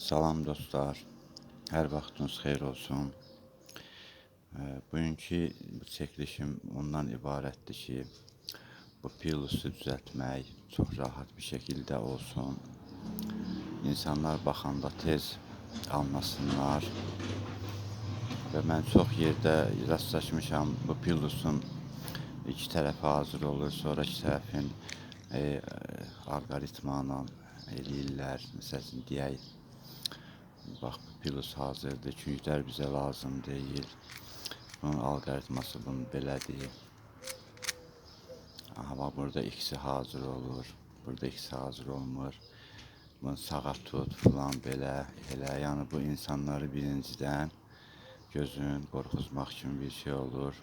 Salam dostlar, hər vaxtınız xeyir olsun. Bugünkü çəkilişim ondan ibarətdir ki, bu pilusu düzəltmək çox rahat bir şəkildə olsun. İnsanlar baxanda tez anlasınlar və mən çox yerdə rastlaşmışam, bu pilusun iki tərəfi hazır olur, sonra iki tərəfin alqoritmanla eləyirlər, məsələn deyək. Bax, pilus hazırdır, künclər bizə lazım deyil. Bunun alqoritması bunun belədir. Aha, bax, burada ikisi hazır olur, burada ikisi hazır olmur. Bunu sağa tut, falan belə, elə. Yəni bu insanları birincidən gözün qorxuzmaq kimi bir şey olur.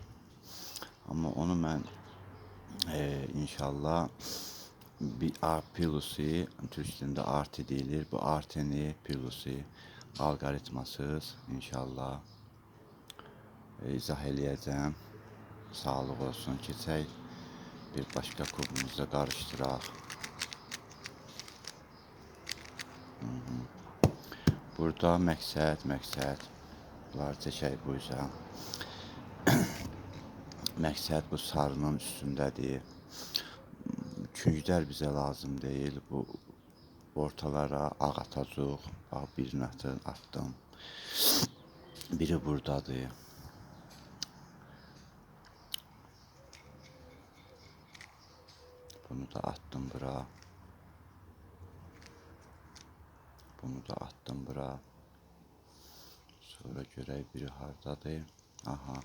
Amma onu mən inşallah bir pilusu, türk dilində arti deyilir. Bu artini, pilusu alqoritmasız inşallah izah eləyəcəm. Sağlıq olsun. Keçək bir başqa kubumuzda qarışdıraq. Burada məqsəd bunları çəkək bu üzə. Məqsəd bu sarının üstündədir. Künclər bizə lazım deyil. Bu ortalara ağ atacaq. Bax, birini atdım. Biri buradadır. Bunu da attım bura. Bunu da attım bura. Sonra görək biri hardadır. Aha,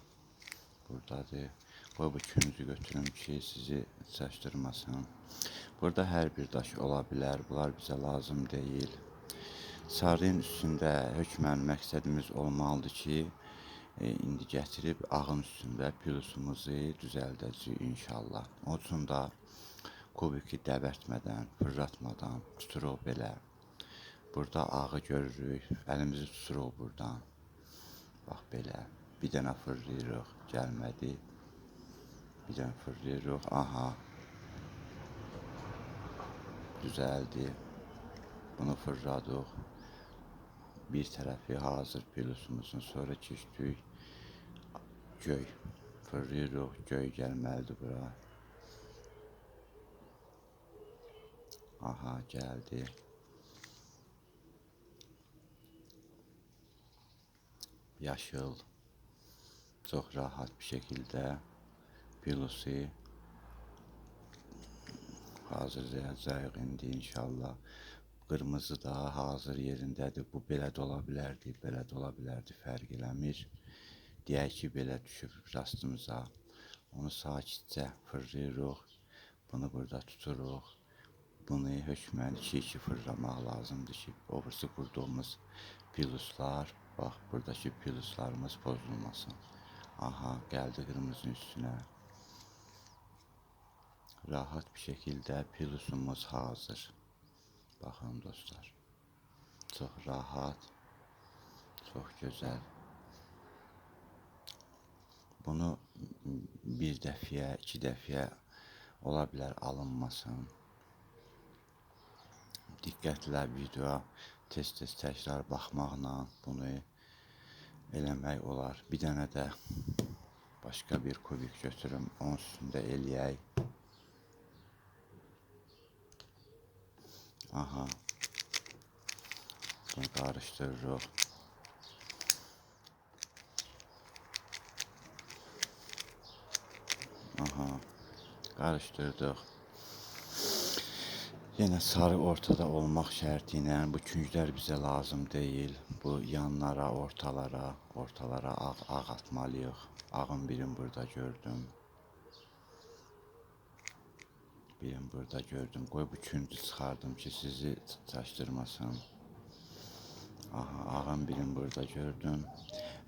buradadır. Qoy bu küncü götürüm ki, sizi çaşdırmasın. Burada hər bir daş ola bilər. Bunlar bizə lazım deyil. Sarının üstündə hökmən məqsədimiz olmalıdır ki, indi gətirib ağın üstündə pilusumuzu düzəldəcəyik inşallah. O üçün da kubiki dəbərtmədən, fırlatmadan tuturuq belə. Burada ağı görürük, əlimizi tuturuq buradan. Bax belə, bir dənə fırlayırıq, gəlmədi. Bir dənə fırlayırıq, aha. Düzəldi. Bunu fırladıq. Bir tərəfi hazır pilusumuzun, sonra keçdik göy. Fırlayırıq, göy gəlməlidir bura. Aha, gəldi. Yaşıl, çox rahat bir şəkildə pilusu hazırlayacağıq indi inşallah. Qırmızı da hazır yerindədir. Bu belə də ola bilərdi, belə də ola bilərdi, fərq eləmir. Deyək ki, belə düşüb rastımıza. Onu sakitcə fırlayırıq. Bunu burada tuturuq. Bunu hökmən 2-2 fırlamaq lazımdır ki, obrisi qurduğumuz piluslar, bax, buradakı piluslarımız pozulmasın. Aha, gəldi qırmızının üstünə. Rahat bir şəkildə pilusumuz hazır. Baxın dostlar, çox rahat, çox gözəl. Bunu bir dəfiyə, 2 dəfiyə ola bilər alınmasın. Diqqətlə videoya tez-tez təkrar baxmaqla bunu eləmək olar. Bir dənə də başqa bir kubik götürüm, onun üstündə eləyək. Aha, bunu qarışdırırıq. Aha, qarışdırdıq. Yenə sarı ortada olmaq şərti ilə bu künclər bizə lazım deyil. Bu yanlara, ortalara ağ atmalıyıq. Ağın birini burada gördüm. Birini burada gördüm. Qoy bu küncü çıxardım ki, sizi çaşdırmasın. Aha, ağın birini burada gördüm.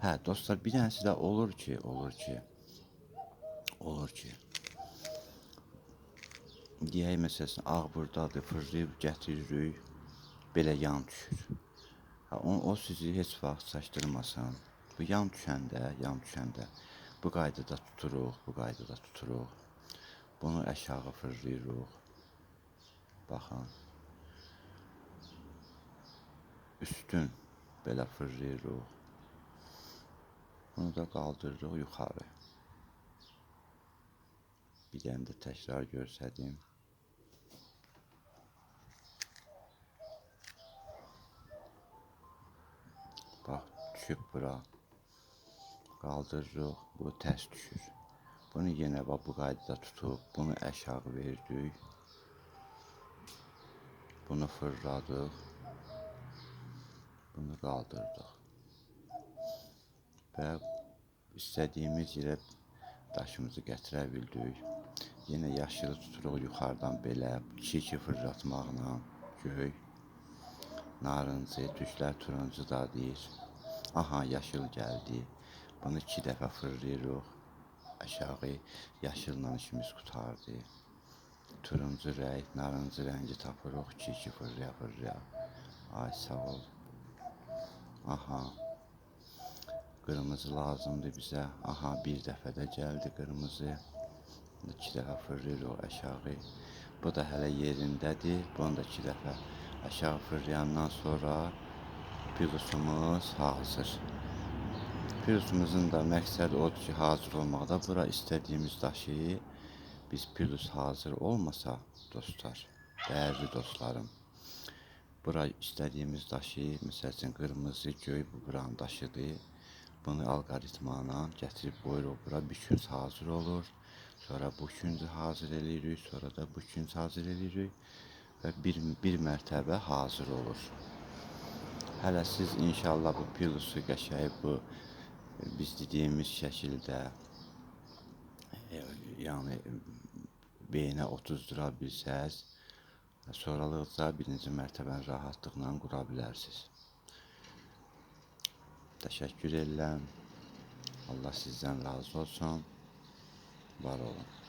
Hə, dostlar, bir dənəsi də olur ki, deyək məsələn, ağ buradadır, fırlayıb gətiririk, belə yan düşür. O sizi heç vaxt çaşdırmasın. Bu yan düşəndə bu qaydada tuturuq. Bunu aşağı fırlayırıq. Baxın. üstün belə fırlayırıq. Bunu da qaldırırıq yuxarı. Bir dənə də təkrar göstərdim. Bax, düşüb bura. Qaldırırıq, bu tərs düşür. Bunu yenə bu qaydada tutub, bunu aşağı verdik. Bunu fırladıq. Bunu qaldırdıq. Və istədiyimiz yerə daşımızı gətirə bildik. Yenə yaşılı tuturuq yuxarıdan belə 2-2 fırlatmaqla göy, narıncı, tüklər turuncu da deyir. Aha, yaşıl gəldi. Bunu 2 dəfə fırlayırıq aşağı. Yaşılla işimiz qutardı. Turuncu rəng, narıncı rəngi tapırıq 2-2 fırlaya. Ay sağ ol. Aha. Qırmızı lazımdır bizə. Aha, bir dəfə də gəldi qırmızı. 2 dəfə fırlayırıq aşağı. Bu da hələ yerindədir. Bunu da 2 dəfə aşağı fırlayandan sonra pilusumuz hazır. Pilusumuzun da məqsədi odur ki, hazır olmaqda. Bura istədiyimiz daşı biz pilus hazır olmasa dostlar, dəyərli dostlarım. Bura istədiyimiz daşı, məsəl üçün qırmızı, göy bu buranın daşıdır. Bunu alqoritmana gətirib qoyuruq bura. Bir künc hazır olur. Sonra bu küncü hazır edirik. Sonra da bu künc hazır edirik. Və bir mərtəbə hazır olur. Hələ siz inşallah bu pilusu qəşəng bu biz dediyimiz şəkildə yəni beyinə otuzdura bilsəz, sonralıqca birinci mərtəbəni rahatlıqla qura bilərsiniz. Təşəkkür edirəm. Allah sizdən razı olsun. Var olun.